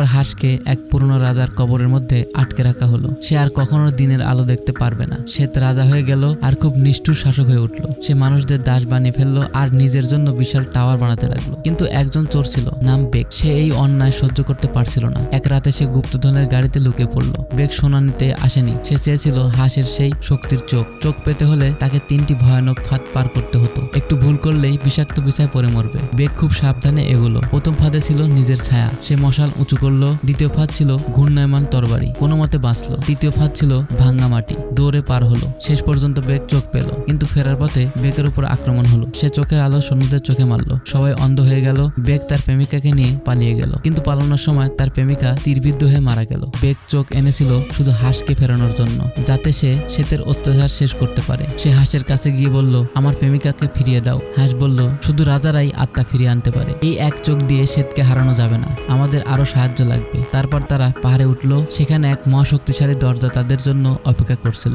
এরপর হাঁসকে এক পুরনো রাজার কবরের মধ্যে আটকে রাখা হলো। সে আর কখনো দিনের আলো দেখতে পারবে না। সে রাজা হয়ে গেল আর খুব নিষ্ঠুর শাসক হয়ে উঠলো। সে মানুষদের দাস বানিয়ে ফেললো আর নিজের জন্য বিশাল টাওয়ার বানাতে লাগলো। কিন্তু একজন চোর ছিল, নাম বেগ। সে এই অন্যায় সহ্য করতে পারছিল না। এক রাতে সে গুপ্তধনের গাড়িতে লুকিয়ে পড়লো। বেগ সোনা নিতে আসেনি, সে চেয়েছিল হাঁসের সেই শক্তির চোখ পেতে হলে তাকে 3টি ভয়ানক ফাঁদ পার করতে হতো। একটু ভুল করলেই বিষাক্ত বিছায় পড়ে মরবে। বেগ খুব সাবধানে এগোলো। প্রথম ফাঁদে ছিল নিজের ছায়া, সে মশাল উঁচু করলো। দ্বিতীয় ফাঁদ ছিল ঘূর্ণায়মান তরবারি, কোনো মতে বাঁচলো। তৃতীয় ফাঁদ ছিল ভাঙ্গা মাটি, দৌড়ে পার হলো। শেষ পর্যন্ত বেগ চোখ পেল, কিন্তু ফেরার পথে বেগের উপর আক্রমণ হলো। সে চোখের আলো সৈন্যদের চোখে মারলো, সবাই অন্ধ হয়ে গেল। বেগ তার প্রেমিকাকে নিয়ে পালিয়ে গেল, কিন্তু পালানোর সময় তার প্রেমিকা তীরবিদ্ধ হয়ে মারা গেল। বেগ চোখ এনেছিল শুধু হাঁসকে ফেরানোর জন্য, যাতে সে শ্বেতের অত্যাচার শেষ করতে পারে। সে হাঁসের কাছে গিয়ে বলল, আমার প্রেমিকাকে ফিরিয়ে দাও। হাঁস বলল, শুধু রাজারাই আত্মা ফিরিয়ে আনতে পারে, এই এক চোখ দিয়ে শ্বেতকে হারানো যাবে না, আমাদের আরো সাহায্য লাগবে। তারপর তারা পাহাড়ে উঠলো। সেখানে এক মহাশক্তিশালী দরজা তাদের জন্য অপেক্ষা করছিল।